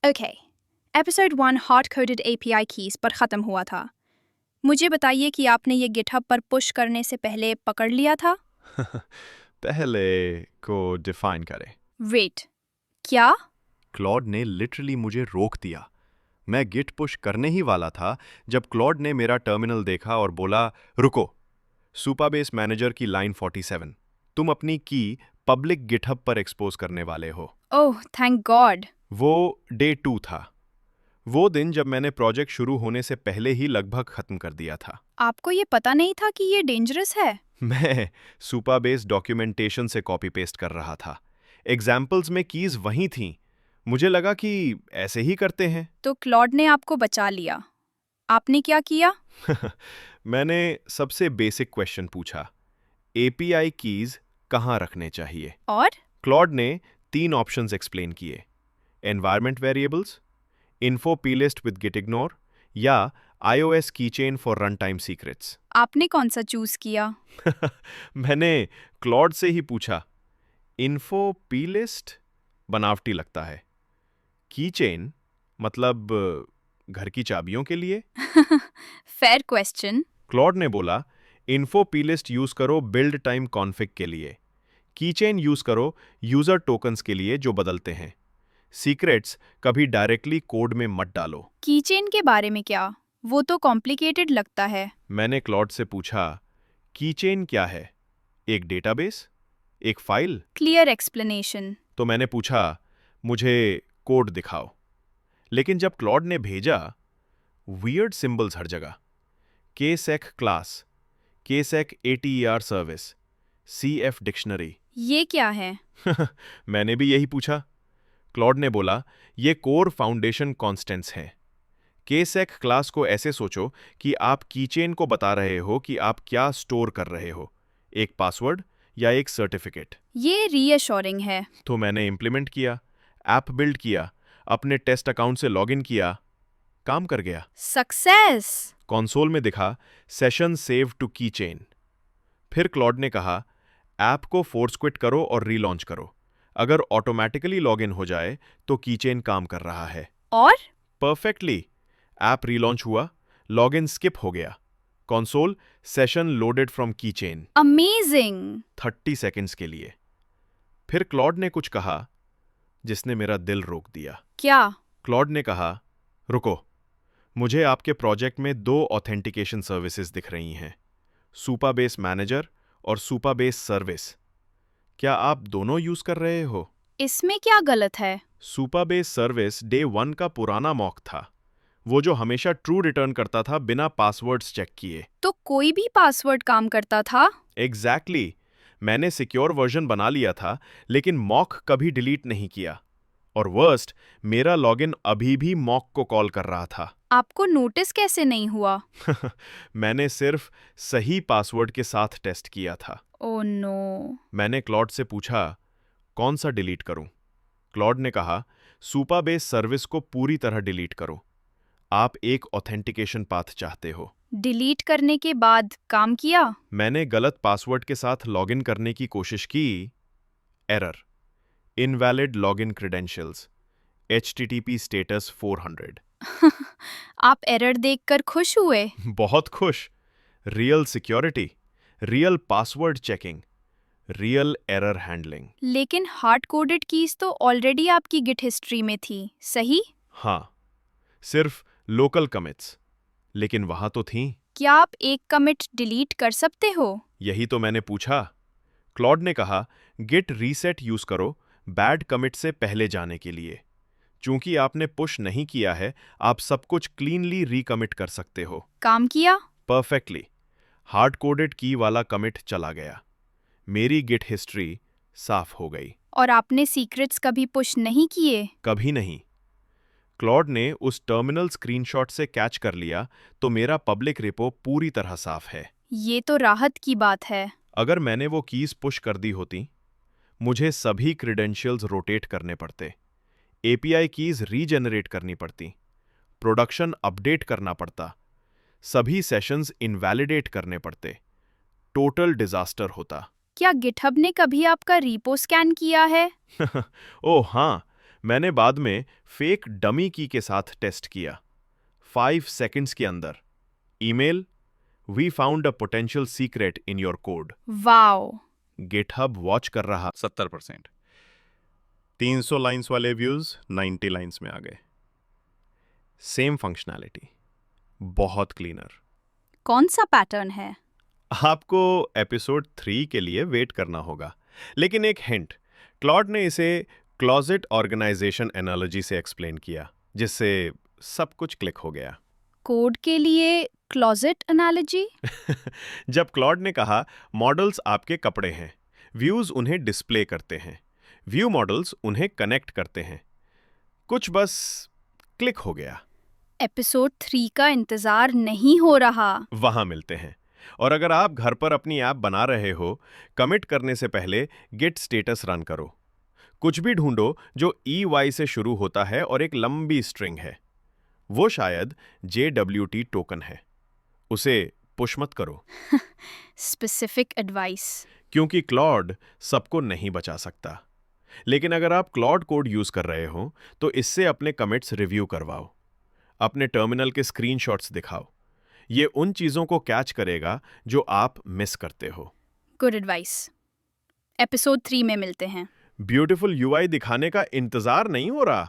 Okay, episode 1 hard coded API keys पर ख़त्म हुआ था। मुझे बताइए कि आपने ये गिटहब पर पुश करने से पहले पकड़ लिया था। पहले को डिफाइन करें। वेट, क्या? क्लॉड ने लिटरली मुझे रोक दिया। मैं गिट पुश करने ही वाला था जब क्लॉड ने मेरा टर्मिनल देखा और बोला, रुको। सुपाबेस मैनेजर की लाइन 47, तुम अपनी की पब्लिक गिटहब पर एक्सपोज करने वाले हो। ओह, थैंक गॉड। वो डे 2 था। वो दिन जब मैंने प्रोजेक्ट शुरू होने से पहले ही लगभग खत्म कर दिया था। आपको ये पता नहीं था कि ये डेंजरस है? मैं सुपाबेस डॉक्यूमेंटेशन से कॉपी पेस्ट कर रहा था। एग्जाम्पल्स में कीज वहीं थीं। मुझे लगा कि ऐसे ही करते हैं। तो क्लॉड ने आपको बचा लिया। आपने क्या किया? मैंने सबसे बेसिक क्वेश्चन पूछा, एपीआई कीज कहाँ रखने चाहिए। और? क्लॉड ने 3 ऑप्शंस एक्सप्लेन किए, environment variables, info plist with git ignore या iOS keychain for run time secrets. आपने कौन सा चूज किया? मैंने क्लॉड से ही पूछा, इन्फो पीलिस्ट बनावटी लगता है, कीचेन मतलब घर की चाबियों के लिए। Fair question. क्लॉड ने बोला, इन्फो पीलिस्ट यूज करो बिल्ड टाइम कॉन्फ़िग के लिए, कीचेन यूज करो यूजर टोकन्स के लिए जो बदलते हैं, सीक्रेट्स कभी डायरेक्टली कोड में मत डालो। कीचेन के बारे में क्या? वो तो कॉम्प्लिकेटेड लगता है। मैंने क्लॉड से पूछा, कीचेन क्या है, एक डेटाबेस, एक फाइल? Clear explanation. तो मैंने पूछा, मुझे कोड दिखाओ। लेकिन जब क्लॉड ने भेजा, वियर्ड सिंबल्स हर जगह, केसेक क्लास, केसेक एटीईआर सर्विस, सीएफ डिक्शनरी। ये क्या है? मैंने भी यही पूछा। क्लॉड ने बोला, ये कोर फाउंडेशन कॉन्स्टेंट्स हैं। केसेक क्लास को ऐसे सोचो कि आप कीचेन को बता रहे हो कि आप क्या स्टोर कर रहे हो, एक पासवर्ड या एक सर्टिफिकेट। ये रीअश्योरिंग है। तो मैंने इम्प्लीमेंट किया, ऐप बिल्ड किया, अपने टेस्ट अकाउंट से लॉगिन किया, काम कर गया। सक्सेस। कंसोल में दिखा, सेशन सेव टू कीचेन। फिर क्लॉड ने कहा, ऐप को फोर्स क्विट करो और रीलॉन्च करो। अगर ऑटोमेटिकली लॉगिन हो जाए तो कीचेन काम कर रहा है। और? परफेक्टली। ऐप रीलॉन्च हुआ, लॉगिन स्किप हो गया, console session loaded from keychain. Amazing. 30 seconds के लिए। फिर क्लॉड ने कुछ कहा जिसने मेरा दिल रोक दिया। क्या? क्लॉड ने कहा, रुको, मुझे आपके प्रोजेक्ट में 2 ऑथेंटिकेशन सर्विसेज दिख रही हैं, सुपाबेस मैनेजर और सुपाबेस सर्विस। क्या आप दोनों यूज कर रहे हो? इसमें क्या गलत है? सुपाबेस सर्विस डे 1 का पुराना मॉक था, वो जो हमेशा ट्रू रिटर्न करता था बिना पासवर्ड्स चेक किए। तो कोई भी पासवर्ड काम करता था? Exactly exactly. मैंने सिक्योर वर्जन बना लिया था, लेकिन मॉक कभी डिलीट नहीं किया। और वर्स्ट, मेरा लॉगिन अभी भी मॉक को कॉल कर रहा था। आपको नोटिस कैसे नहीं हुआ? मैंने सिर्फ सही पासवर्ड के साथ टेस्ट किया था। Oh no. मैंने क्लॉड से पूछा, कौन सा डिलीट करूं? क्लॉड ने कहा, सुपाबेस सर्विस को पूरी तरह डिलीट करो। आप एक ऑथेंटिकेशन पाथ चाहते हो। डिलीट करने के बाद काम किया? मैंने गलत पासवर्ड के साथ लॉगिन करने की कोशिश की। Error, invalid login credentials, HTTP status 400। आप एरर देखकर खुश हुए? बहुत खुश। Real security, real password checking, real error handling. लेकिन हार्ड कोडेड कीज तो ऑलरेडी आपकी गिट हिस्ट्री में थी, सही? हाँ, सिर्फ लोकल कमिट्स, लेकिन वहां तो थीं। क्या आप एक कमिट डिलीट कर सकते हो? यही तो मैंने पूछा। क्लॉड ने कहा, गिट रीसेट यूज करो बैड कमिट से पहले जाने के लिए। चूंकि आपने पुश नहीं किया है, आप सब कुछ क्लीनली रिकमिट कर सकते हो। काम किया? परफेक्टली। हार्ड कोडेड की वाला कमिट चला गया, मेरी गिट हिस्ट्री साफ हो गई। और आपने सीक्रेट्स कभी पुश नहीं किए? कभी नहीं। क्लॉड ने उस टर्मिनल स्क्रीनशॉट से कैच कर लिया तो मेरा पब्लिक रिपो पूरी तरह साफ है। ये तो राहत की बात है। अगर मैंने वो कीज पुश कर दी होती, मुझे सभी क्रेडेंशियल्स रोटेट करने पड़ते, एपीआई कीज रीजेनरेट करनी पड़ती, प्रोडक्शन अपडेट करना पड़ता, सभी सेशंस इनवैलिडेट करने पड़ते, टोटल डिजास्टर होता। क्या गिटहब ने कभी आपका रीपो स्कैन किया है? ओह हाँ, मैंने बाद में फेक डमी की के साथ टेस्ट किया। 5 सेकंड्स के अंदर email, we found a potential secret in your code. Wow. GitHub watch कर रहा। 70%। 300 लाइंस वाले व्यूज 90 लाइंस में आ गए। सेम फंक्शनैलिटी, बहुत क्लीनर। कौन सा पैटर्न है? आपको एपिसोड 3 के लिए वेट करना होगा, लेकिन एक हिंट, क्लॉड ने इसे क्लॉजेट ऑर्गेनाइजेशन एनालॉजी से एक्सप्लेन किया, जिससे सब कुछ क्लिक हो गया। कोड के लिए क्लोजेट एनालॉजी? जब क्लॉड ने कहा मॉडल्स आपके कपड़े हैं, व्यूज उन्हें डिस्प्ले करते हैं, व्यू मॉडल्स उन्हें कनेक्ट करते हैं, कुछ बस क्लिक हो गया। एपिसोड 3 का इंतजार नहीं हो रहा। वहां मिलते हैं। और अगर आप घर पर अपनी ऐप बना रहे हो, कमिट करने से पहले गिट स्टेटस रन करो। कुछ भी ढूंढो जो EY से शुरू होता है और एक लंबी स्ट्रिंग है, वो शायद JWT टोकन है, उसे पुश मत करो। Specific advice. क्योंकि क्लॉड सबको नहीं बचा सकता। लेकिन अगर आप क्लॉड कोड यूज कर रहे हो तो इससे अपने कमिट्स रिव्यू करवाओ, अपने टर्मिनल के स्क्रीनशॉट्स दिखाओ। ये उन चीजों को कैच करेगा जो आप मिस करते हो। Good advice. एपिसोड 3 में मिलते हैं। ब्यूटीफुल UI दिखाने का इंतजार नहीं हो रहा।